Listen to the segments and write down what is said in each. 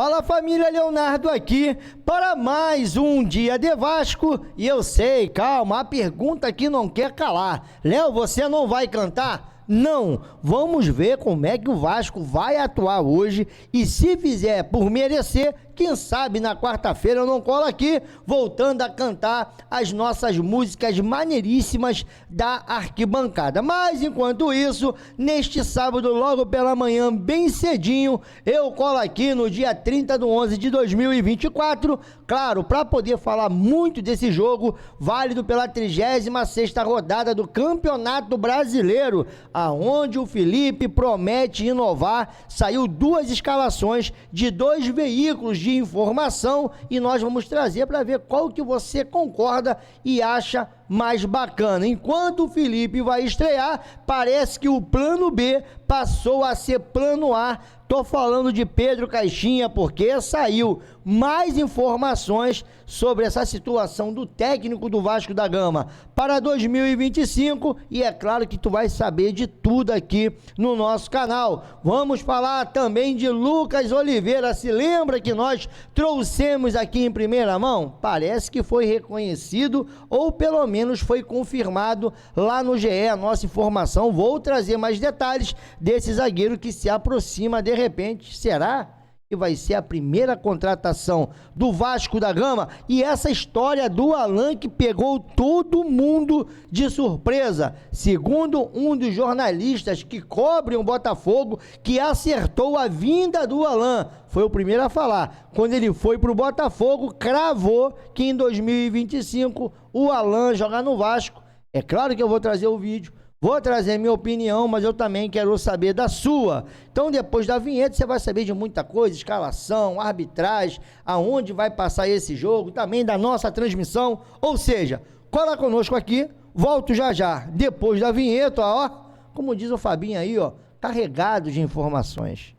Fala família, Leonardo aqui para mais um Dia de Vasco. E eu sei, calma, a pergunta que não quer calar. Léo, você não vai cantar? Não, vamos ver como é que o Vasco vai atuar hoje e se fizer por merecer, quem sabe na quarta-feira eu não colo aqui, voltando a cantar as nossas músicas maneiríssimas da arquibancada. Mas enquanto isso, neste sábado, logo pela manhã, bem cedinho, eu colo aqui no dia 30/11 de 2024, claro, para poder falar muito desse jogo, válido pela 36ª rodada do Campeonato Brasileiro, aonde o Felipe promete inovar. Saiu duas escalações de dois veículos de informação e nós vamos trazer para ver qual que você concorda e acha mais bacana. Enquanto o Felipe vai estrear, parece que o plano B passou a ser plano A. Tô falando de Pedro Caixinha porque saiu mais informações sobre essa situação do técnico do Vasco da Gama para 2025 e é claro que tu vai saber de tudo aqui no nosso canal. Vamos falar também de Lucas Oliveira. Se lembra que nós trouxemos aqui em primeira mão? Parece que foi reconhecido ou pelo menos foi confirmado lá no GE a nossa informação. Vou trazer mais detalhes desse zagueiro que se aproxima de repente. Será que vai ser a primeira contratação do Vasco da Gama? E essa história do Alan que pegou todo mundo de surpresa, segundo um dos jornalistas que cobrem o Botafogo, que acertou a vinda do Alan, foi o primeiro a falar, quando ele foi para o Botafogo, cravou que em 2025 o Alan joga no Vasco. É claro que eu vou trazer o vídeo, vou trazer minha opinião, mas eu também quero saber da sua. Então, depois da vinheta, você vai saber de muita coisa, escalação, arbitragem, aonde vai passar esse jogo, também da nossa transmissão. Ou seja, cola conosco aqui, volto já já, depois da vinheta, ó, como diz o Fabinho aí, ó, carregado de informações.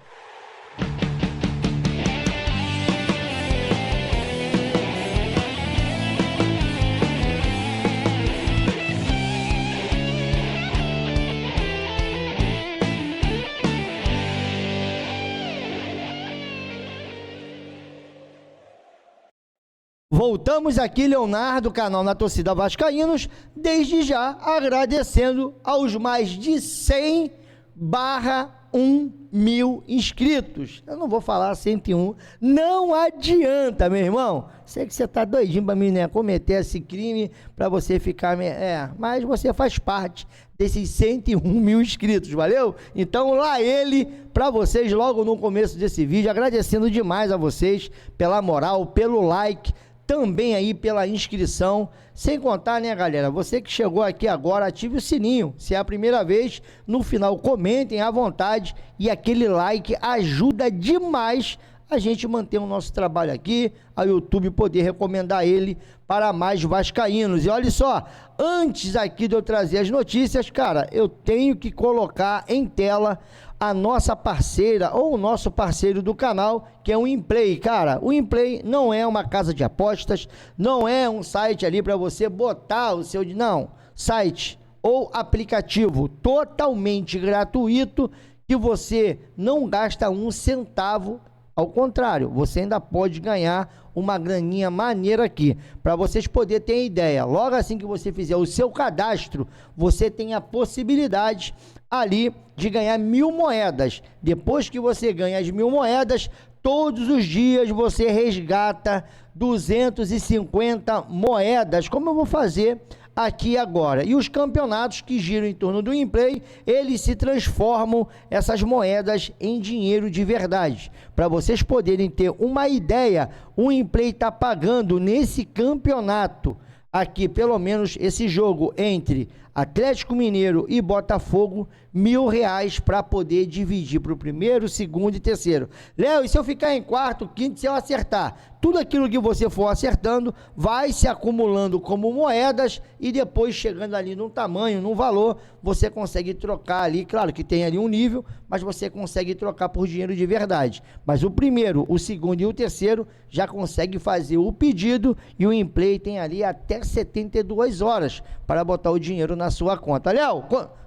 Voltamos aqui, Leonardo, canal na torcida Vascaínos, desde já agradecendo aos mais de 100/1.000 inscritos. Eu não vou falar 101, não adianta, meu irmão. Sei que você tá doidinho pra mim, né, cometer esse crime, pra você ficar... mas você faz parte desses 101.000 inscritos, valeu? Então lá ele, pra vocês, logo no começo desse vídeo, agradecendo demais a vocês pela moral, pelo like, também aí pela inscrição, sem contar, né, galera, você que chegou aqui agora, ative o sininho, se é a primeira vez, no final comentem à vontade e aquele like ajuda demais a gente manter o nosso trabalho aqui, a YouTube poder recomendar ele para mais vascaínos. E olha só, antes aqui de eu trazer as notícias, cara, eu tenho que colocar em tela a nossa parceira ou o nosso parceiro do canal, que é o Implay. Cara, o Implay não é uma casa de apostas, não é um site ali para você botar o seu... Não, site ou aplicativo totalmente gratuito que você não gasta um centavo. Ao contrário, você ainda pode ganhar uma graninha maneira aqui. Para vocês poderem ter ideia, logo assim que você fizer o seu cadastro, você tem a possibilidade ali de ganhar 1.000 moedas. Depois que você ganha as 1.000 moedas, todos os dias você resgata 250 moedas, como eu vou fazer aqui agora. E os campeonatos que giram em torno do Implay, eles se transformam essas moedas em dinheiro de verdade. Para vocês poderem ter uma ideia, o Implay está pagando nesse campeonato aqui, pelo menos esse jogo entre Atlético Mineiro e Botafogo, R$1.000 para poder dividir para o primeiro, segundo e terceiro. Léo, e se eu ficar em quarto, quinto, se eu acertar? Tudo aquilo que você for acertando vai se acumulando como moedas e depois chegando ali num tamanho, num valor, você consegue trocar ali, claro que tem ali um nível, mas você consegue trocar por dinheiro de verdade. Mas o primeiro, o segundo e o terceiro já consegue fazer o pedido e o Implay tem ali até 72 horas para botar o dinheiro na sua conta. Léo,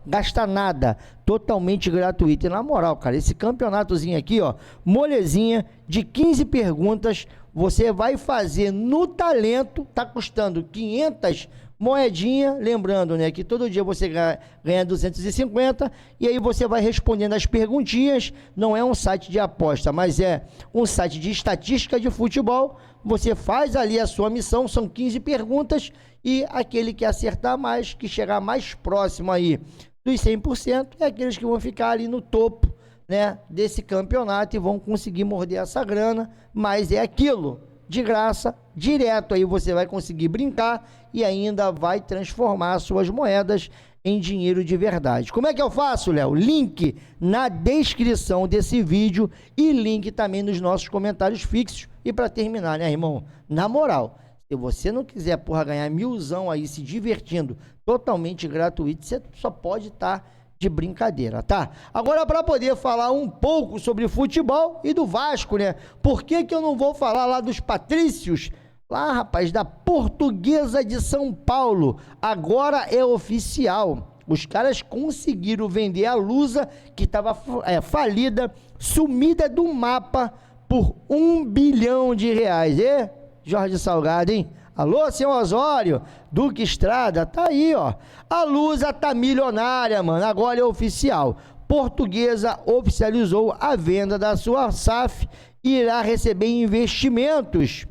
gasta nada, totalmente gratuito. E na moral, cara, esse campeonatozinho aqui, ó, molezinha, de 15 perguntas, você vai fazer no talento, tá custando 500 moedinha, lembrando, né, que todo dia você ganha 250 e aí você vai respondendo as perguntinhas. Não é um site de aposta, mas é um site de estatística de futebol. Você faz ali a sua missão, são 15 perguntas e aquele que acertar mais, que chegar mais próximo aí dos 100%, é aqueles que vão ficar ali no topo, né, desse campeonato e vão conseguir morder essa grana. Mas é aquilo, de graça, direto aí você vai conseguir brincar e ainda vai transformar suas moedas em dinheiro de verdade. Como é que eu faço, Léo? Link na descrição desse vídeo e link também nos nossos comentários fixos. E para terminar, né, irmão? Na moral, se você não quiser, porra, ganhar 1000zão aí se divertindo totalmente gratuito, você só pode estar de brincadeira, tá? Agora, para poder falar um pouco sobre futebol e do Vasco, né? Por que que eu não vou falar lá dos Patrícios? Lá, rapaz, da Portuguesa de São Paulo. Agora é oficial. Os caras conseguiram vender a Lusa, que estava falida, sumida do mapa, por R$1 bilhão. E Jorge Salgado, hein? Alô, senhor Osório, Duque Estrada, tá aí, ó. A Lusa tá milionária, mano, agora é oficial. Portuguesa oficializou a venda da sua SAF e irá receber investimentos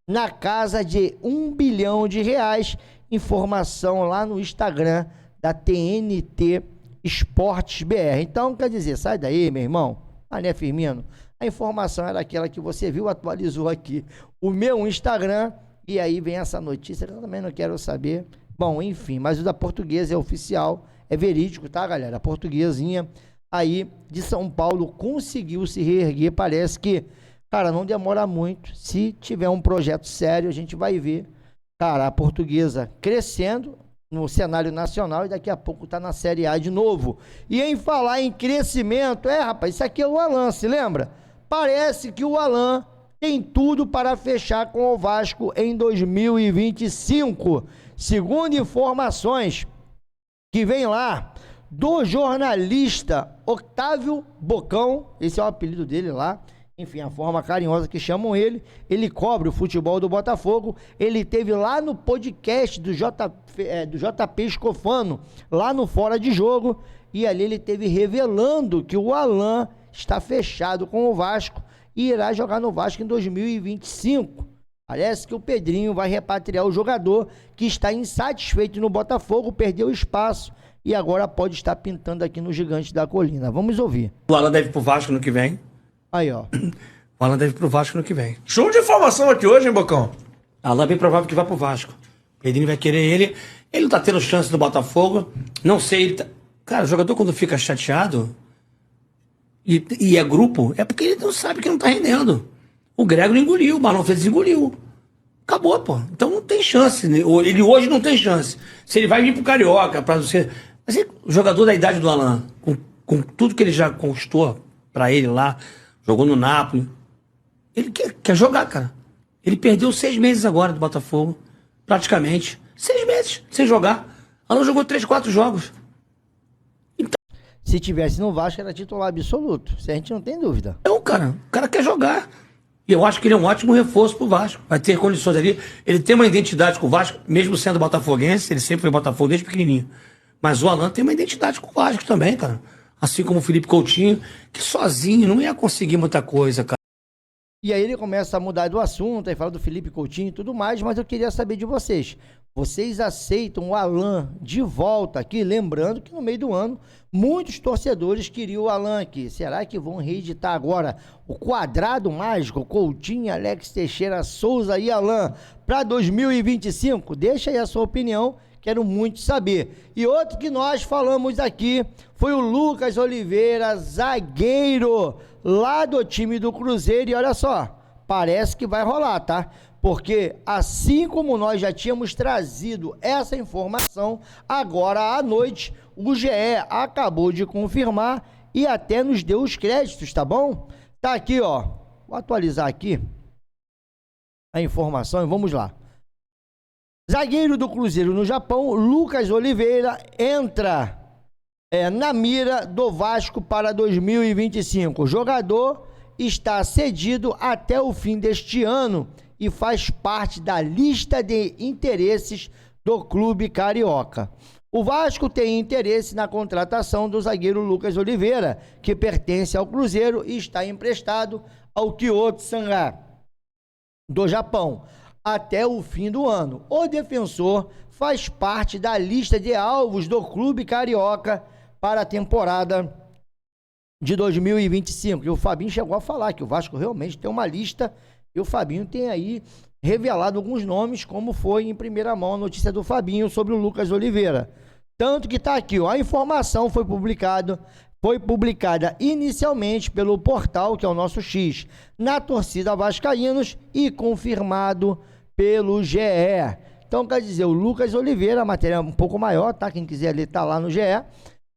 na casa de R$1 bilhão. Informação lá no Instagram da TNT Esportes BR. Então, quer dizer, sai daí, meu irmão. Mané Firmino, a informação era aquela que você viu, atualizou aqui o meu Instagram. E aí vem essa notícia que eu também não quero saber. Bom, enfim, mas o da Portuguesa é oficial, é verídico, tá, galera? A Portuguesinha aí de São Paulo conseguiu se reerguer. Parece que, cara, não demora muito. Se tiver um projeto sério, a gente vai ver, cara, a Portuguesa crescendo no cenário nacional e daqui a pouco tá na Série A de novo. E em falar em crescimento, rapaz, isso aqui é o Alan, se lembra? Parece que o Alan tem tudo para fechar com o Vasco em 2025. Segundo informações que vem lá do jornalista Otávio Bocão, esse é o apelido dele lá, enfim, a forma carinhosa que chamam ele, ele cobre o futebol do Botafogo. Ele teve lá no podcast do JP Escofano, lá no Fora de Jogo, e ali ele teve revelando que o Alan está fechado com o Vasco e irá jogar no Vasco em 2025. Parece que o Pedrinho vai repatriar o jogador que está insatisfeito no Botafogo, perdeu espaço e agora pode estar pintando aqui no Gigante da Colina. Vamos ouvir. O Alan deve ir pro Vasco no que vem. Aí, ó. O Alan deve ir pro Vasco no que vem. Show de informação aqui hoje, hein, Bocão? Alan é bem provável que vá pro Vasco. O Pedrinho vai querer ele. Ele não tá tendo chance do Botafogo. Não sei, ele tá... Cara, o jogador quando fica chateado e é grupo, é porque ele não sabe que não tá rendendo. O Grego não engoliu, o Marlon Freitas engoliu. Acabou, pô. Então não tem chance. Ele hoje não tem chance. Se ele vai vir pro Carioca, pra você... Mas o jogador da idade do Alan, com tudo que ele já conquistou pra ele lá, jogou no Napoli, ele quer jogar, cara. Ele perdeu 6 meses agora do Botafogo, praticamente. 6 meses sem jogar. Alan jogou 3, 4 jogos. Se tivesse no Vasco, era titular absoluto. Isso a gente não tem dúvida. Não, cara. O cara quer jogar. E eu acho que ele é um ótimo reforço pro Vasco. Vai ter condições ali. Ele tem uma identidade com o Vasco, mesmo sendo botafoguense. Ele sempre foi Botafogo desde pequenininho. Mas o Alan tem uma identidade com o Vasco também, cara. Assim como o Felipe Coutinho, que sozinho não ia conseguir muita coisa, cara. E aí ele começa a mudar do assunto, aí fala do Felipe Coutinho e tudo mais, mas eu queria saber de vocês. Vocês aceitam o Alan de volta aqui? Lembrando que no meio do ano, muitos torcedores queriam o Alan aqui. Será que vão reeditar agora o quadrado mágico, Coutinho, Alex Teixeira, Souza e Alan para 2025? Deixa aí a sua opinião, quero muito saber. E outro que nós falamos aqui foi o Lucas Oliveira, zagueiro lá do time do Cruzeiro. E olha só, parece que vai rolar, tá? Porque assim como nós já tínhamos trazido essa informação, agora à noite o GE acabou de confirmar e até nos deu os créditos, tá bom? Tá aqui, ó. Vou atualizar aqui a informação e vamos lá. Zagueiro do Cruzeiro no Japão, Lucas Oliveira, entra na mira do Vasco para 2025. O jogador está cedido até o fim deste ano e faz parte da lista de interesses do clube carioca. O Vasco tem interesse na contratação do zagueiro Lucas Oliveira, que pertence ao Cruzeiro e está emprestado ao Kyoto Sanga do Japão até o fim do ano. O defensor faz parte da lista de alvos do clube carioca para a temporada de 2025. E o Fabinho chegou a falar que o Vasco realmente tem uma lista, e o Fabinho tem aí revelado alguns nomes, como foi em primeira mão a notícia do Fabinho sobre o Lucas Oliveira. Tanto que está aqui, ó, a informação foi publicada inicialmente pelo portal, que é o Nosso X, na torcida vascaínos, e confirmado pelo GE. Então, quer dizer, o Lucas Oliveira, a matéria é um pouco maior, tá? Quem quiser ler, tá lá no GE.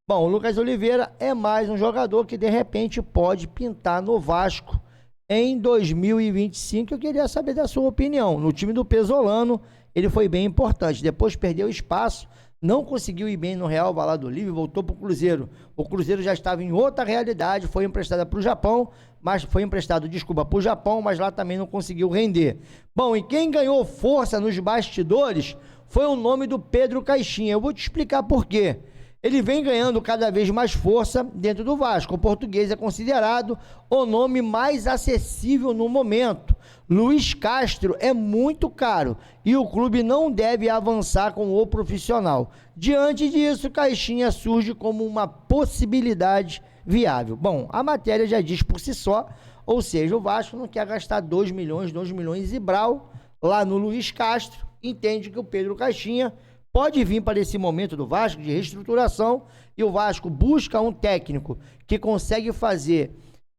Bom, o Lucas Oliveira é mais um jogador que, de repente, pode pintar no Vasco em 2025. Eu queria saber da sua opinião. No time do Pesolano, ele foi bem importante. Depois perdeu espaço, não conseguiu ir bem no Real Valladolid, voltou para o Cruzeiro. O Cruzeiro já estava em outra realidade, foi emprestado para o Japão, mas para o Japão, mas lá também não conseguiu render. Bom, e quem ganhou força nos bastidores foi o nome do Pedro Caixinha. Eu vou te explicar por quê. Ele vem ganhando cada vez mais força dentro do Vasco. O português é considerado o nome mais acessível no momento. Luiz Castro é muito caro e o clube não deve avançar com o profissional. Diante disso, Caixinha surge como uma possibilidade viável. Bom, a matéria já diz por si só, ou seja, o Vasco não quer gastar 2 milhões e brau lá no Luiz Castro, entende que o Pedro Caixinha pode vir para esse momento do Vasco de reestruturação e o Vasco busca um técnico que consegue fazer,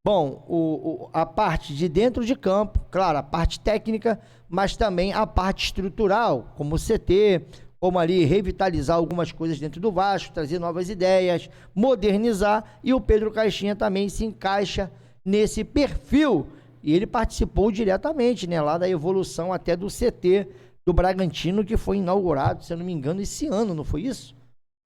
bom, a parte de dentro de campo, claro, a parte técnica, mas também a parte estrutural, como o CT, como ali revitalizar algumas coisas dentro do Vasco, trazer novas ideias, modernizar, e o Pedro Caixinha também se encaixa nesse perfil, e ele participou diretamente, né, lá da evolução até do CT do Bragantino, que foi inaugurado, se eu não me engano, esse ano, não foi isso?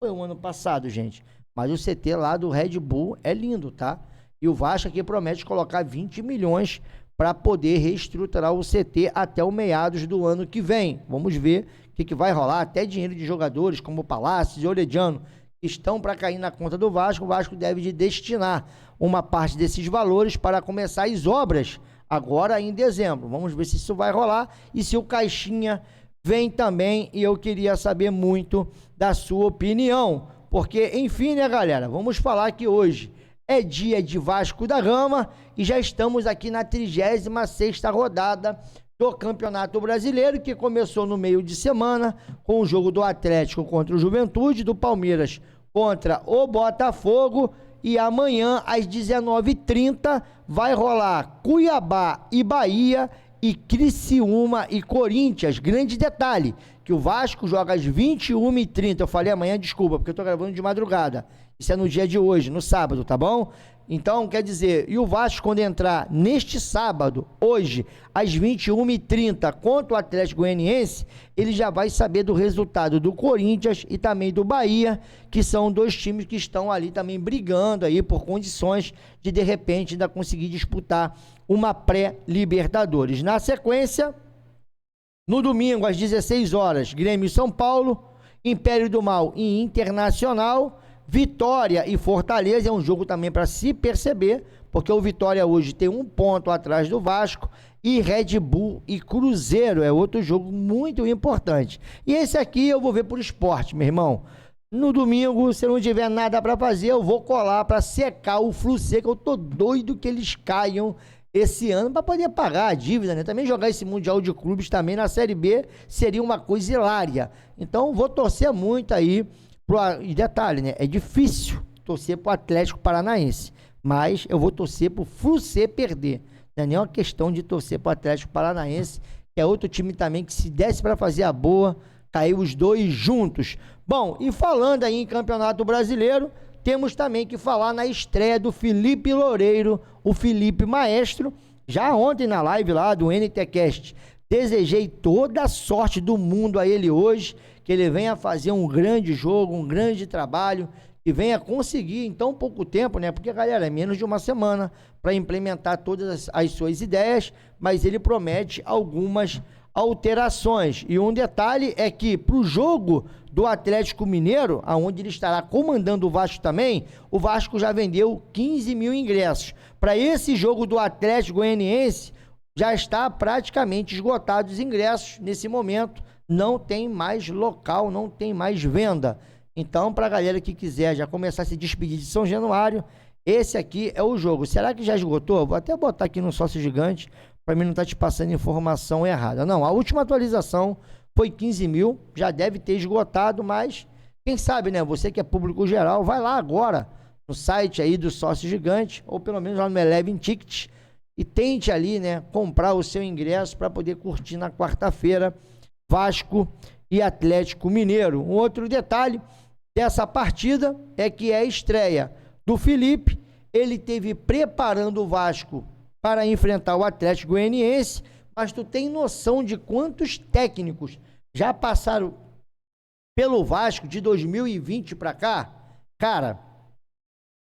Foi o ano passado, gente. Mas o CT lá do Red Bull é lindo, tá? E o Vasco aqui promete colocar 20 milhões para poder reestruturar o CT até o meados do ano que vem. Vamos ver o que vai rolar. Até dinheiro de jogadores como Palácios e Orediano estão para cair na conta do Vasco. O Vasco deve de destinar uma parte desses valores para começar as obras agora em dezembro. Vamos ver se isso vai rolar e se o Caixinha vem também, e eu queria saber muito da sua opinião, porque, enfim, né, galera, vamos falar que hoje é dia de Vasco da Gama e já estamos aqui na 36ª rodada do Campeonato Brasileiro, que começou no meio de semana com o jogo do Atlético contra o Juventude, do Palmeiras contra o Botafogo, e amanhã às 19h30 vai rolar Cuiabá e Bahia e Criciúma e Corinthians. Grande detalhe, que o Vasco joga às 21h30, eu falei amanhã, desculpa, porque eu tô gravando de madrugada, isso é no dia de hoje, no sábado, tá bom? Então, quer dizer, e o Vasco quando entrar neste sábado, hoje, às 21h30, contra o Atlético Goianiense, ele já vai saber do resultado do Corinthians e também do Bahia, que são dois times que estão ali também brigando aí por condições de repente, ainda conseguir disputar uma pré-Libertadores. Na sequência, no domingo, às 16 horas, Grêmio e São Paulo, Império do Mal e Internacional, Vitória e Fortaleza, é um jogo também para se perceber, porque o Vitória hoje tem 1 ponto atrás do Vasco, e Red Bull e Cruzeiro, é outro jogo muito importante. E esse aqui eu vou ver por esporte, meu irmão. No domingo, se não tiver nada para fazer, eu vou colar para secar o Flu-C, que eu tô doido que eles caiam esse ano para poder pagar a dívida, né? Também jogar esse Mundial de Clubes também na Série B seria uma coisa hilária. Então, vou torcer muito aí. E detalhe, né? É difícil torcer pro Atlético Paranaense, mas eu vou torcer pro Flu-C perder. Não é nem uma questão de torcer pro Atlético Paranaense, que é outro time também que, se desse para fazer a boa, caiu os dois juntos. Bom, e falando aí em Campeonato Brasileiro, temos também que falar na estreia do Felipe Loureiro, o Felipe Maestro, já ontem na live lá do NTCast, Desejei toda a sorte do mundo a ele hoje, que ele venha fazer um grande jogo, um grande trabalho, e venha conseguir em tão pouco tempo, né? Porque, galera, é menos de uma semana para implementar todas as suas ideias, mas ele promete algumas alterações. E um detalhe é que para o jogo do Atlético Mineiro, aonde ele estará comandando o Vasco também, o Vasco já vendeu 15 mil ingressos. Para esse jogo do Atlético Goianiense, já está praticamente esgotado os ingressos nesse momento, não tem mais local, não tem mais venda. Então, para a galera que quiser já começar a se despedir de São Januário, esse aqui é o jogo. Será que já esgotou? Vou até botar aqui no Sócio Gigante, para mim não estar te passando informação errada. Não, a última atualização foi 15 mil, já deve ter esgotado, mas quem sabe, né? Você que é público geral, vai lá agora no site aí do Sócio Gigante, ou pelo menos lá no Eleven Ticket, e tente ali, né, comprar o seu ingresso para poder curtir na quarta-feira Vasco e Atlético Mineiro. Um outro detalhe dessa partida é que é a estreia do Felipe. Ele teve preparando o Vasco para enfrentar o Atlético Goianiense, mas tu tem noção de quantos técnicos já passaram pelo Vasco de 2020 para cá? Cara,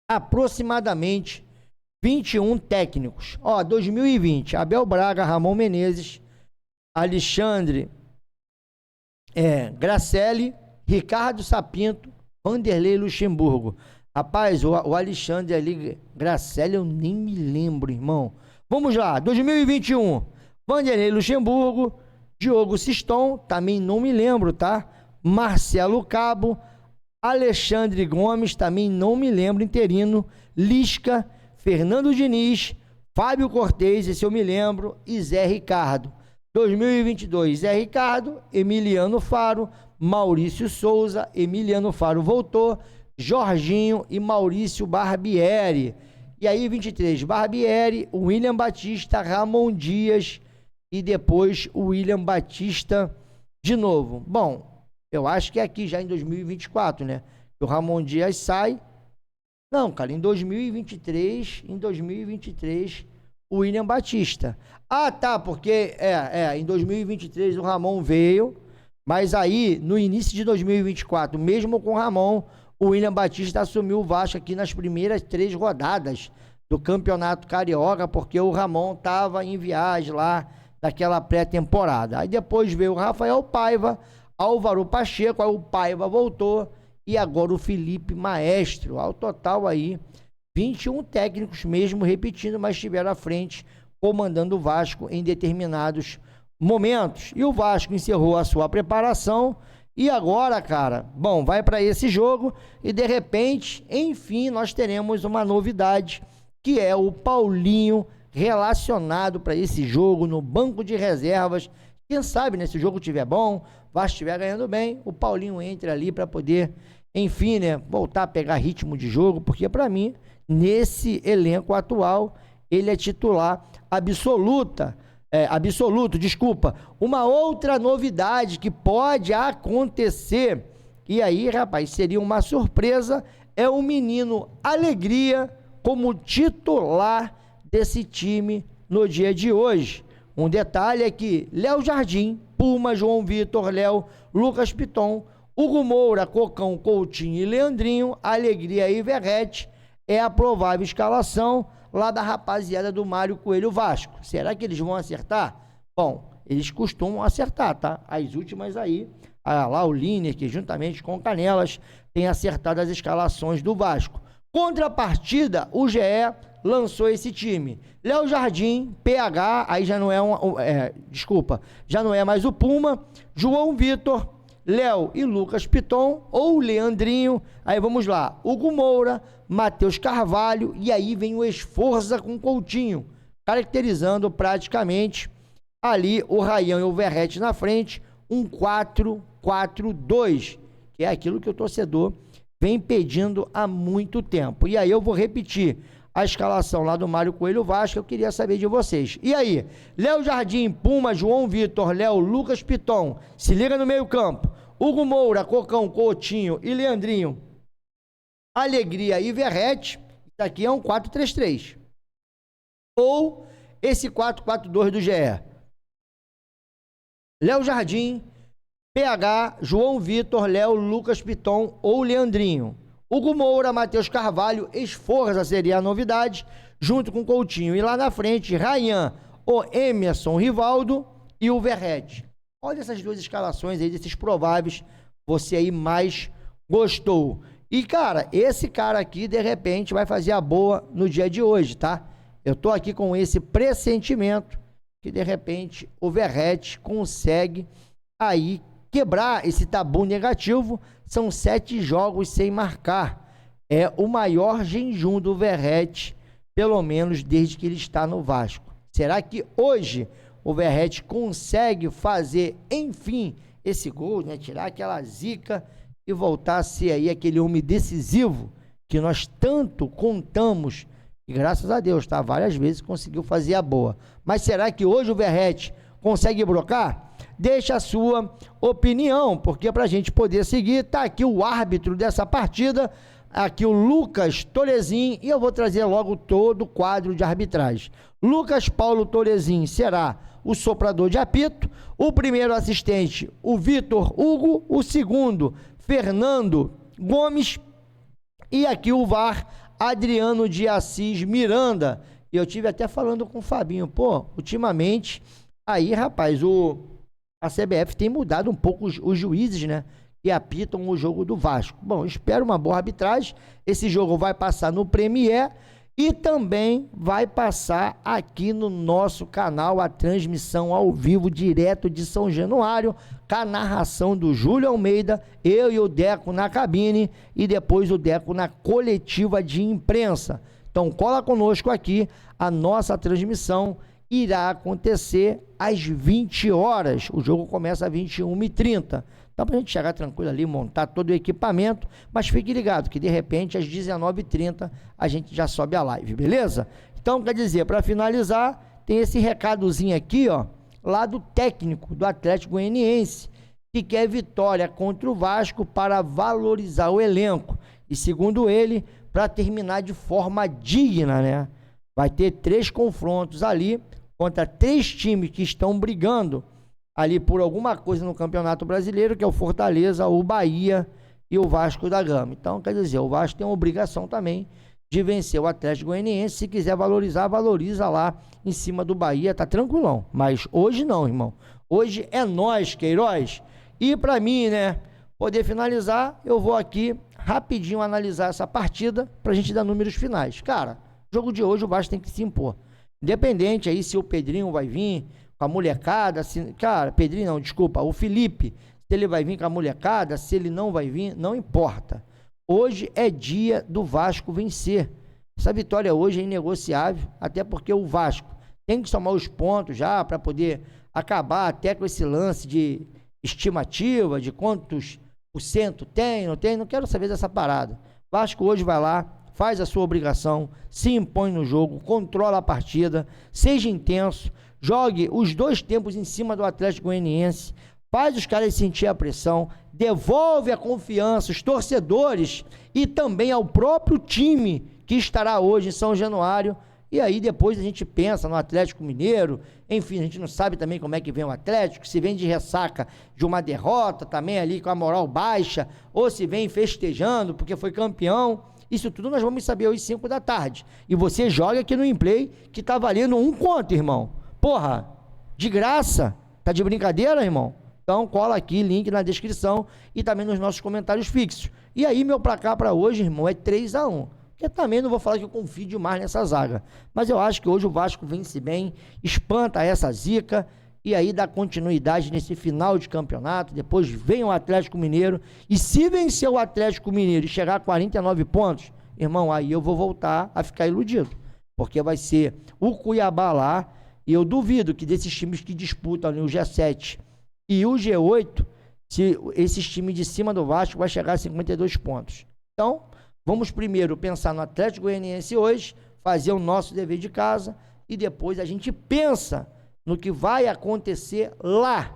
aproximadamente 21 técnicos. Ó, 2020, Abel Braga, Ramon Menezes, Alexandre Gracelli, Ricardo Sapinto, Vanderlei Luxemburgo. Rapaz, o Alexandre ali, Gracelli, eu nem me lembro, irmão. Vamos lá, 2021, Vanderlei Luxemburgo, Diogo Siston, também não me lembro, tá? Marcelo Cabo, Alexandre Gomes, também não me lembro, interino, Lisca, Fernando Diniz, Fábio Cortez, esse eu me lembro, e Zé Ricardo. 2022, Zé Ricardo, Emiliano Faro, Maurício Souza, Emiliano Faro voltou, Jorginho e Maurício Barbieri. E aí, 23, Barbieri, William Batista, Ramon Dias e depois o William Batista de novo. Bom, eu acho que é aqui já em 2024, né? O Ramon Dias sai. Não, cara, em 2023, o William Batista. Ah, tá, porque em 2023 o Ramon veio, mas aí no início de 2024, mesmo com o Ramon, o William Batista assumiu o Vasco aqui nas primeiras 3 rodadas do Campeonato Carioca, porque o Ramon estava em viagem lá daquela pré-temporada. Aí depois veio o Rafael Paiva, Álvaro Pacheco, aí o Paiva voltou e agora o Felipe Maestro. Ao total aí, 21 técnicos mesmo repetindo, mas estiveram à frente, comandando o Vasco em determinados momentos. E o Vasco encerrou a sua preparação e agora, cara, bom, vai para esse jogo e de repente, enfim, nós teremos uma novidade, que é o Paulinho relacionado para esse jogo no banco de reservas. Quem sabe, né, se o jogo estiver bom, o Vasco estiver ganhando bem, o Paulinho entra ali para poder, enfim, né, voltar a pegar ritmo de jogo, porque para mim, nesse elenco atual, ele é titular absoluto. Uma outra novidade que pode acontecer, e aí, rapaz, seria uma surpresa, é o menino Alegria como titular desse time no dia de hoje. Um detalhe é que Léo Jardim, Puma, João Vitor, Léo, Lucas Piton, Hugo Moura, Cocão, Coutinho e Leandrinho, Alegria e Verrete é a provável escalação lá da rapaziada do Mário Coelho Vasco. Será que eles vão acertar? Bom, eles costumam acertar, tá? As últimas aí, lá o Liner, que juntamente com o Canelas, tem acertado as escalações do Vasco. Contrapartida, o GE lançou esse time. Léo Jardim, PH, aí já não é já não é mais o Puma, João Vitor, Léo e Lucas Piton, ou Leandrinho, aí vamos lá, Hugo Moura, Matheus Carvalho, e aí vem o Esforza com Coutinho, caracterizando praticamente ali o Rayão e o Verrete na frente, um 4-4-2, que é aquilo que o torcedor vem pedindo há muito tempo. E aí eu vou repetir a escalação lá do Mário Coelho Vasco, eu queria saber de vocês. E aí, Léo Jardim, Puma, João Vitor, Léo, Lucas Piton, se liga no meio campo, Hugo Moura, Cocão, Coutinho e Leandrinho, Alegria e Verrete, isso aqui é um 4-3-3. Ou esse 4-4-2 do GE. Léo Jardim, PH, João Vitor, Léo, Lucas Piton ou Leandrinho. Hugo Moura, Matheus Carvalho, Esforza seria a novidade, junto com Coutinho. E lá na frente, Rayan, o Emerson, Rivaldo e o Verrete. Olha essas duas escalações aí, desses prováveis, você aí mais gostou. E, cara, esse cara aqui, de repente, vai fazer a boa no dia de hoje, tá? Eu tô aqui com esse pressentimento que, de repente, o Verrete consegue aí quebrar esse tabu negativo. São 7 jogos sem marcar. É o maior jejum do Verrete, pelo menos desde que ele está no Vasco. Será que hoje o Verrete consegue fazer, enfim, esse gol, né? Tirar aquela zica e voltar a ser aí aquele homem decisivo que nós tanto contamos e graças a Deus, tá? Várias vezes conseguiu fazer a boa. Mas será que hoje o Verrete consegue brocar? Deixa a sua opinião, porque pra gente poder seguir, tá aqui o árbitro dessa partida, aqui o Lucas Torezin, e eu vou trazer logo todo o quadro de arbitragem. Lucas Paulo Torezin será o soprador de apito, o primeiro assistente, o Vitor Hugo, o segundo, Fernando Gomes, e aqui o VAR, Adriano de Assis Miranda. Eu tive até falando com o Fabinho, pô, ultimamente, aí, rapaz, a CBF tem mudado um pouco os juízes, né, que apitam o jogo do Vasco. Bom, espero uma boa arbitragem. Esse jogo vai passar no Premier e também vai passar aqui no nosso canal a transmissão ao vivo, direto de São Januário, com a narração do Júlio Almeida, eu e o Deco na cabine e depois o Deco na coletiva de imprensa. Então cola conosco aqui, a nossa transmissão irá acontecer às 20 horas, o jogo começa às 21h30. Então, pra gente chegar tranquilo ali, montar todo o equipamento, mas fique ligado que de repente às 19h30 a gente já sobe a live, beleza? Então, quer dizer, para finalizar, tem esse recadozinho aqui, ó, lá do técnico do Atlético Goianiense, que quer vitória contra o Vasco para valorizar o elenco. E segundo ele, para terminar de forma digna, né? Vai ter 3 confrontos ali contra 3 times que estão brigando ali por alguma coisa no Campeonato Brasileiro, que é o Fortaleza, o Bahia e o Vasco da Gama. Então, quer dizer, o Vasco tem uma obrigação também de vencer o Atlético Goianiense. Se quiser valorizar, valoriza lá em cima do Bahia, tá tranquilão. Mas hoje não, irmão. Hoje é nós, Queiroz. E para mim, né, poder finalizar, eu vou aqui rapidinho analisar essa partida pra gente dar números finais. Cara, jogo de hoje o Vasco tem que se impor. Independente aí se o Pedrinho vai vir com a molecada, cara, Pedrinho não, desculpa, o Felipe, se ele vai vir com a molecada, se ele não vai vir, não importa. Hoje é dia do Vasco vencer. Essa vitória hoje é inegociável, até porque o Vasco tem que somar os pontos já para poder acabar até com esse lance de estimativa, de quantos por cento tem, não tem, não quero saber dessa parada. Vasco hoje vai lá, faz a sua obrigação, se impõe no jogo, controla a partida, seja intenso, jogue os 2 tempos em cima do Atlético Goianiense, faz os caras sentir a pressão, devolve a confiança, os torcedores e também ao próprio time que estará hoje em São Januário. E aí depois a gente pensa no Atlético Mineiro, enfim, a gente não sabe também como é que vem o Atlético, se vem de ressaca de uma derrota também ali com a moral baixa, ou se vem festejando porque foi campeão. Isso tudo nós vamos saber às 5 da tarde. E você joga aqui no Implay, que tá valendo 1 conto, irmão. Porra, de graça. Tá de brincadeira, irmão? Então cola aqui, link na descrição e também nos nossos comentários fixos. E aí meu placar para hoje, irmão, é 3-1. Porque também não vou falar que eu confio demais nessa zaga. Mas eu acho que hoje o Vasco vence bem, espanta essa zica e aí dá continuidade nesse final de campeonato. Depois vem o Atlético Mineiro e se vencer o Atlético Mineiro e chegar a 49 pontos, irmão, aí eu vou voltar a ficar iludido. Porque vai ser o Cuiabá lá e eu duvido que desses times que disputam ali o G7 e o G8, se esses times de cima do Vasco vai chegar a 52 pontos. Então, vamos primeiro pensar no Atlético Goianiense hoje, fazer o nosso dever de casa e depois a gente pensa no que vai acontecer lá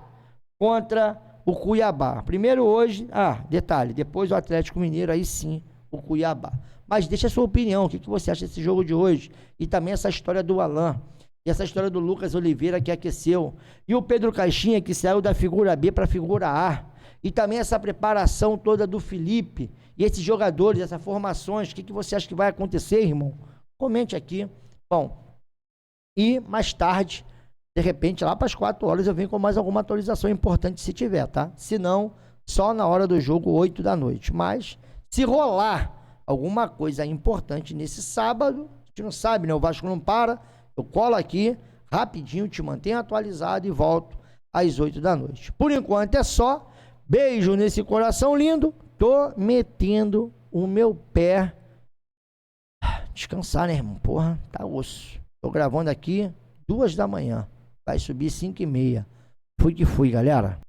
contra o Cuiabá. Primeiro hoje, detalhe, depois o Atlético Mineiro, aí sim, o Cuiabá. Mas deixa a sua opinião, o que você acha desse jogo de hoje? E também essa história do Alan. E essa história do Lucas Oliveira que aqueceu. E o Pedro Caixinha que saiu da figura B para a figura A. E também essa preparação toda do Felipe. E esses jogadores, essas formações. O que você acha que vai acontecer, irmão? Comente aqui. Bom, e mais tarde, de repente, lá para as 4 horas, eu venho com mais alguma atualização importante se tiver, tá? Se não, só na hora do jogo, 8 da noite. Mas, se rolar alguma coisa importante nesse sábado, a gente não sabe, né? O Vasco não para. Eu colo aqui, rapidinho, te mantenho atualizado e volto às 8 da noite. Por enquanto é só. Beijo nesse coração lindo. Tô metendo o meu pé. Descansar, né, irmão? Porra, tá osso. Tô gravando aqui 2 da manhã. Vai subir 5h30. Fui que fui, galera.